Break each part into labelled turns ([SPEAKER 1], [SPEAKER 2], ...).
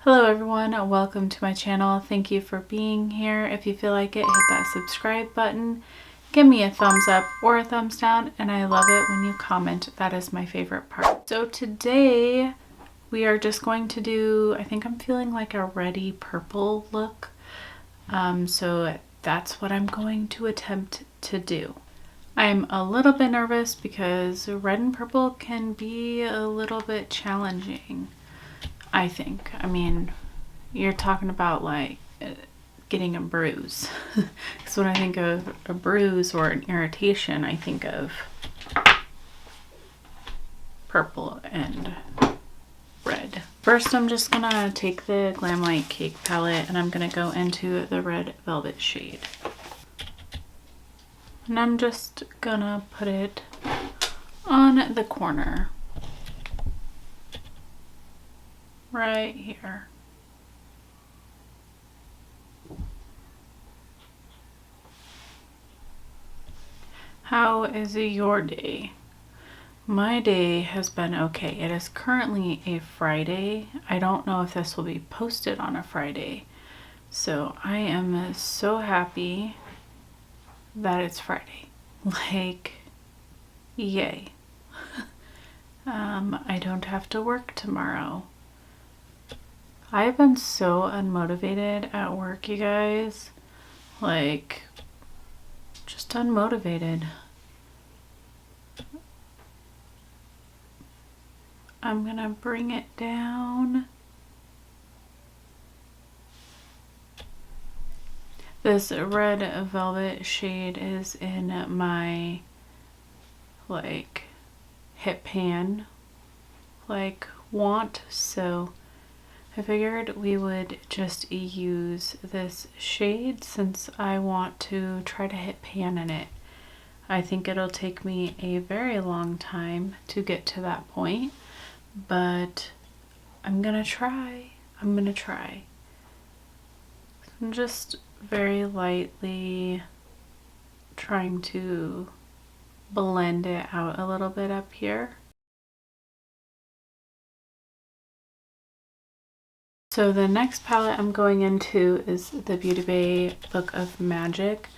[SPEAKER 1] Hello everyone, welcome to my channel. Thank you for being here. If you feel like it, hit that subscribe button. Give me a thumbs up or a thumbs down, and I love it when you comment. That is my favorite part. So today we are just going to do, I think I'm feeling like a reddy purple look. So that's what I'm going to attempt to do. I'm a little bit nervous because red and purple can be a little bit challenging, I think. I mean, you're talking about like getting a bruise. Because when I think of a bruise or an irritation, I think of purple and red. First, I'm just gonna take the Glam Light Cake palette and I'm gonna go into the Red Velvet shade. And I'm just gonna put it on the corner. Right here. How is your day? My day has been okay. It is currently a Friday. I don't know if this will be posted on a Friday. So I am so happy that it's Friday. Like, yay. I don't have to work tomorrow. I've been so unmotivated at work, you guys. Like, just unmotivated. I'm gonna bring it down. This Red Velvet shade is in my like hip pan like want, so I figured we would just use this shade since I want to try to hit pan in it. I think it'll take me a very long time to get to that point, but I'm gonna try. I'm just very lightly trying to blend it out a little bit up here. So the next palette I'm going into is the Beauty Bay Book of Magic.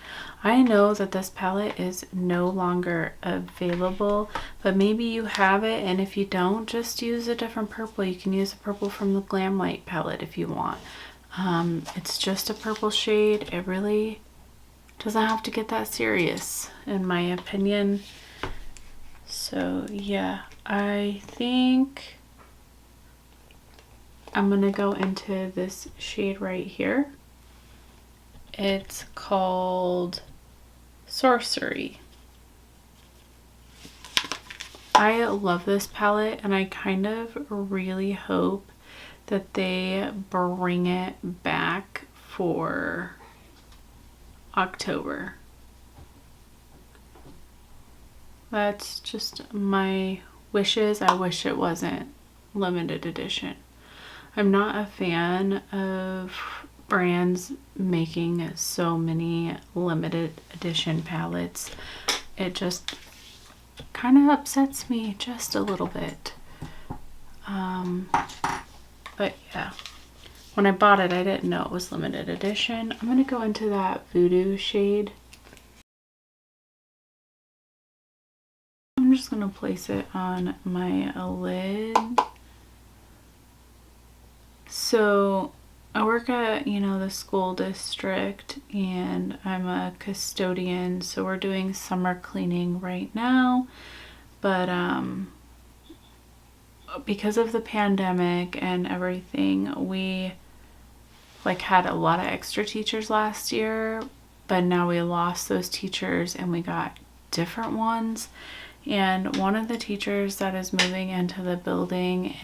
[SPEAKER 1] I know that this palette is no longer available, but maybe you have it, and if you don't, just use a different purple. You can use a purple from the Glam Light palette if you want. It's just a purple shade. It really doesn't have to get that serious, in my opinion. So yeah, I think I'm gonna go into this shade right here. It's called Sorcery. I love this palette, and I kind of really hope that they bring it back for October. That's just my wishes. I wish it wasn't limited edition. I'm not a fan of brands making so many limited edition palettes. It just kind of upsets me just a little bit. But yeah, when I bought it, I didn't know it was limited edition. I'm gonna go into that Voodoo shade. I'm just gonna place it on my lid. So I work at, the school district, and I'm a custodian, so we're doing summer cleaning right now. But because of the pandemic and everything, we had a lot of extra teachers last year, but now we lost those teachers and we got different ones. And one of the teachers that is moving into the building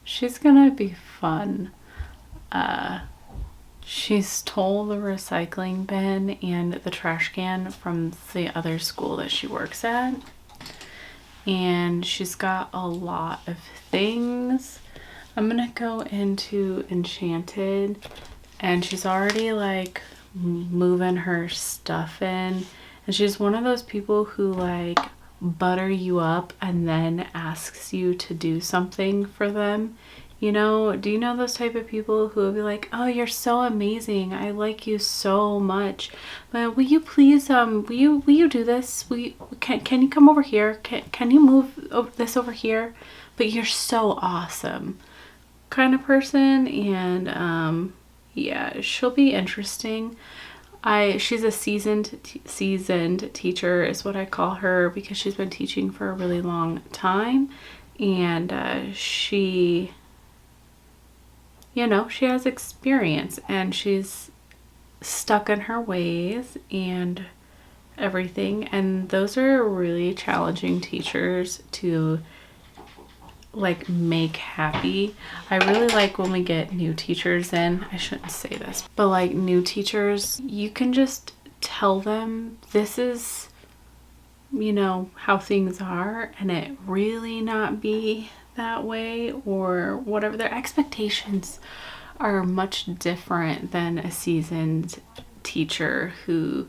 [SPEAKER 1] she's gonna be fun. She stole the recycling bin and the trash can from the other school that she works at. And she's got a lot of things. I'm gonna go into Enchanted, and she's already moving her stuff in. And she's one of those people who butter you up and then asks you to do something for them. You know, do you know those type of people who will be like, oh, you're so amazing, I like you so much, but will you please will you do this, can you come over here, can you move this over here, but you're so awesome kind of person. And yeah, she'll be interesting. She's a seasoned teacher is what I call her, because she's been teaching for a really long time. And she, you know, she has experience and she's stuck in her ways and everything. And those are really challenging teachers to like make happy. I really like when we get new teachers in. I shouldn't say this, but like new teachers, you can just tell them this is, you know, how things are, and it really not be that way or whatever. Their expectations are much different than a seasoned teacher who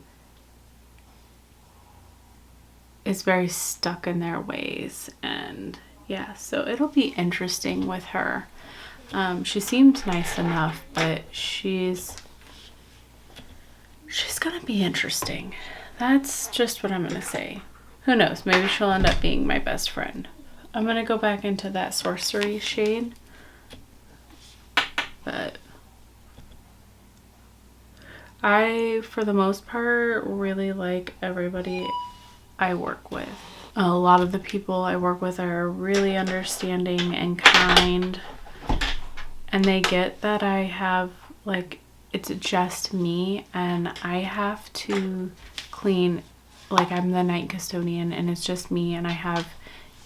[SPEAKER 1] is very stuck in their ways. And yeah, so it'll be interesting with her. She seemed nice enough, but she's gonna be interesting. That's just what I'm gonna say. Who knows? Maybe she'll end up being my best friend. I'm gonna go back into that sorcery shade, but I, for the most part, really like everybody I work with. A lot of the people I work with are really understanding and kind, and they get that I have, like, it's just me and I have to clean, like I'm the night custodian and it's just me, and I have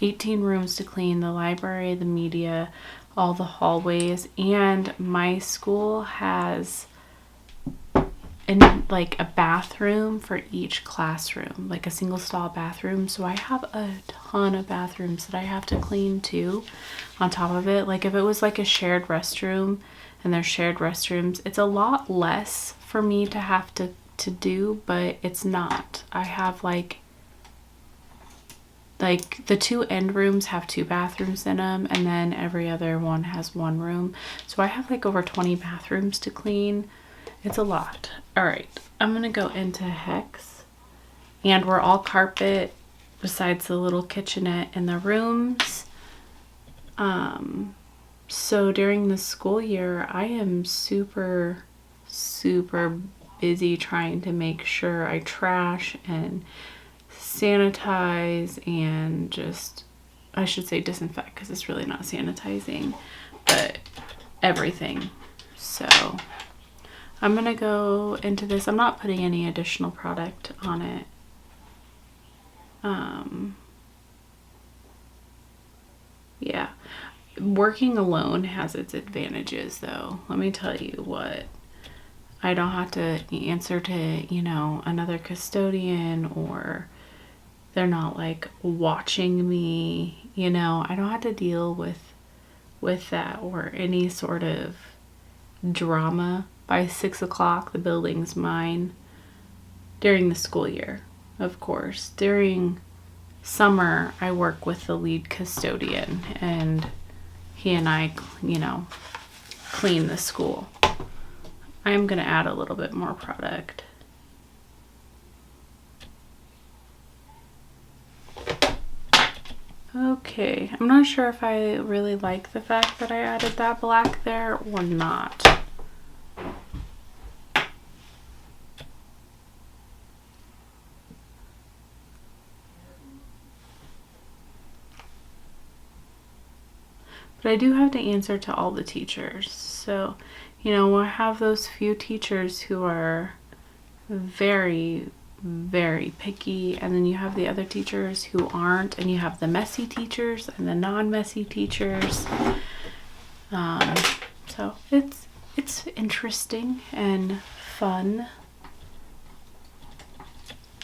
[SPEAKER 1] 18 rooms to clean, the library, the media, all the hallways, and my school has like a bathroom for each classroom, like a single stall bathroom. So I have a ton of bathrooms that I have to clean too on top of it. Like if it was like a shared restroom and there's shared restrooms, it's a lot less for me to have to do, but it's not. I have like the two end rooms have 2 bathrooms in them, and then every other one has 1 room. So I have like over 20 bathrooms to clean. It's a lot. All right, I'm gonna go into Hex, and we're all carpet besides the little kitchenette in the rooms. So during the school year, I am super busy trying to make sure I trash and sanitize and just, I should say disinfect, because it's really not sanitizing, but everything. So I'm gonna go into this. I'm not putting any additional product on it. Yeah, working alone has its advantages though. Let me tell you what. I don't have to answer to, you know, another custodian, or they're not like watching me, you know. I don't have to deal with that or any sort of drama. By 6 o'clock, the building's mine. During the school year, of course. During summer, I work with the lead custodian, and he and I, you know, clean the school. I'm gonna add a little bit more product. Okay, I'm not sure if I really like the fact that I added that black there or not. But I do have to answer to all the teachers. So, you know, I have those few teachers who are very picky, and then you have the other teachers who aren't, and you have the messy teachers and the non-messy teachers. So it's interesting and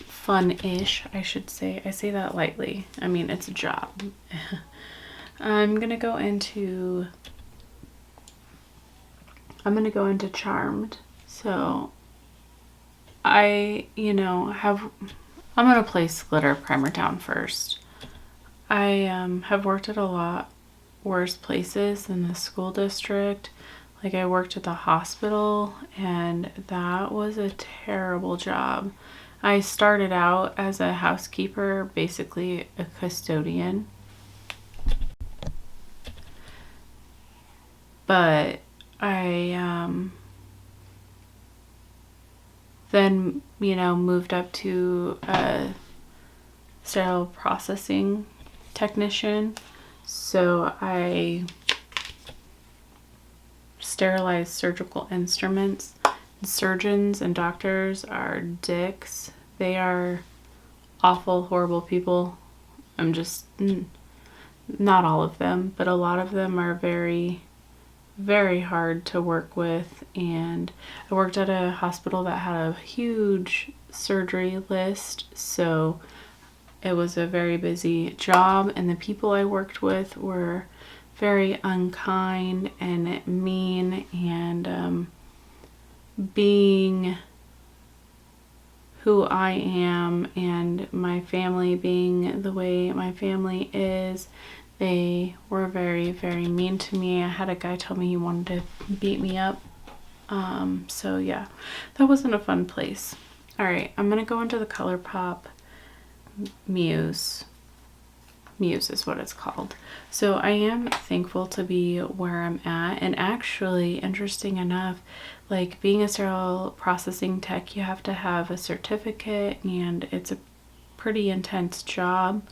[SPEAKER 1] fun-ish, I should say. I say that lightly. I mean, it's a job. I'm gonna go into Charmed. So I, you know, have I'm going to place glitter primer down first. I have worked at a lot worse places than the school district. Like I worked at the hospital and that was a terrible job. I started out as a housekeeper, basically a custodian. But I then, you know, moved up to a sterile processing technician. So I sterilized surgical instruments. Surgeons and doctors are dicks. They are awful, horrible people. I'm just, not all of them, but a lot of them are very, very hard to work with. And I worked at a hospital that had a huge surgery list, so it was a very busy job, and the people I worked with were very unkind and mean, and being who I am and my family being the way my family is, they were very, very mean to me. I had a guy tell me he wanted to beat me up. So yeah, that wasn't a fun place. All right, I'm gonna go into the ColourPop Muse is what it's called. So I am thankful to be where I'm at, and actually, interesting enough, like being a sterile processing tech, you have to have a certificate and it's a pretty intense job.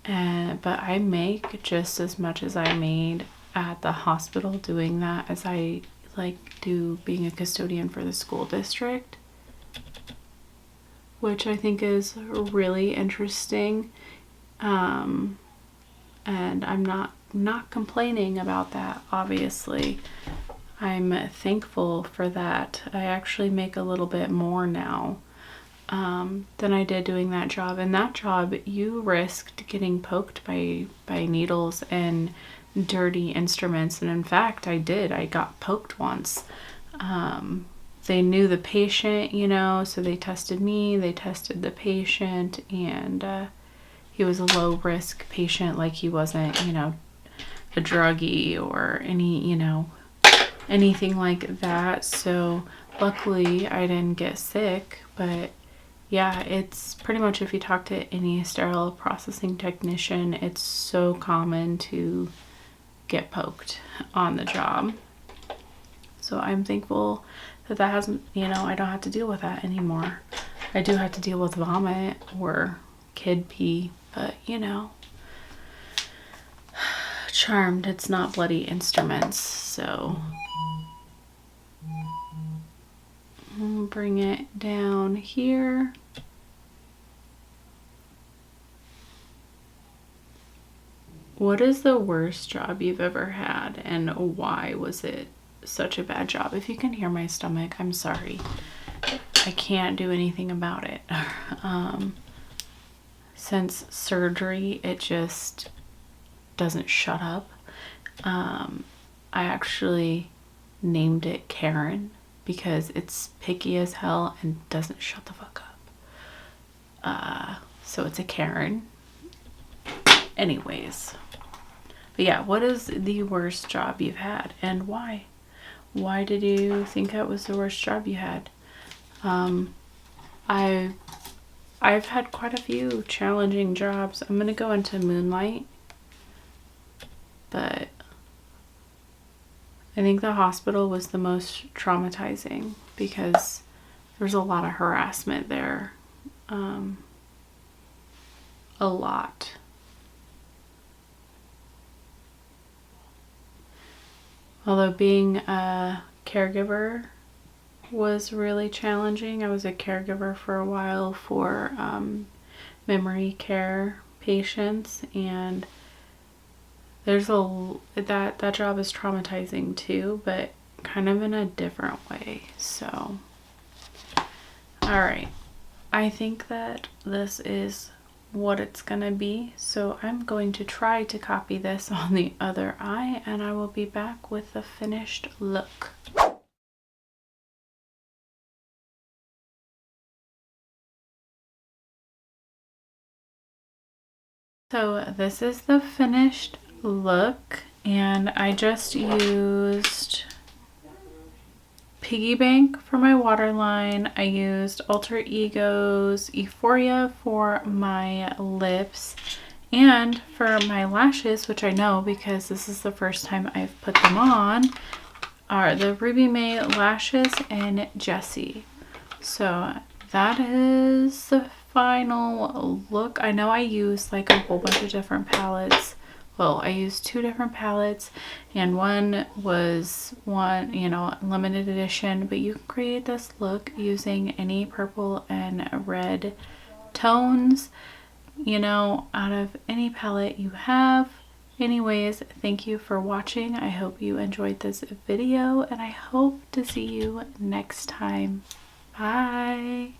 [SPEAKER 1] But I make just as much as I made at the hospital doing that as I do being a custodian for the school district, which I think is really interesting. And I'm not complaining about that, obviously. I'm thankful for that. I actually make a little bit more now than I did doing that job. And that job, you risked getting poked by needles and dirty instruments. And in fact, I did. I got poked once. They knew the patient, you know, so they tested me, they tested the patient, and he was a low risk patient. Like he wasn't, you know, a druggie or any, you know, anything like that. So luckily I didn't get sick. But yeah, it's pretty much, if you talk to any sterile processing technician, it's so common to get poked on the job. So I'm thankful that that hasn't, you know, I don't have to deal with that anymore. I do have to deal with vomit or kid pee, but you know, charmed, it's not bloody instruments. So bring it down here. What is the worst job you've ever had, and why was it such a bad job? If you can hear my stomach, I'm sorry. I can't do anything about it. Since surgery, it just doesn't shut up. I actually named it Karen because it's picky as hell and doesn't shut the fuck up. So it's a Karen. Anyways. But yeah, what is the worst job you've had and why? Why did you think that was the worst job you had? I've had quite a few challenging jobs. I'm gonna go into Moonlight, but I think the hospital was the most traumatizing because there's a lot of harassment there. A lot. Although being a caregiver was really challenging. I was a caregiver for a while for memory care patients, and there's that job is traumatizing too, but kind of in a different way. So all right, I think that this is what it's gonna be, so I'm going to try to copy this on the other eye, and I will be back with the finished look. So this is the finished look, and I just used Piggy Bank for my waterline. I used Alter Ego's Euphoria for my lips, and for my lashes, which I know because this is the first time I've put them on, are the Ruby May lashes in Jessie. So that is the final look. I know I used like a whole bunch of different palettes. Well, I used 2 different palettes, and one was limited edition, but you can create this look using any purple and red tones, out of any palette you have. Anyways, thank you for watching. I hope you enjoyed this video, and I hope to see you next time. Bye.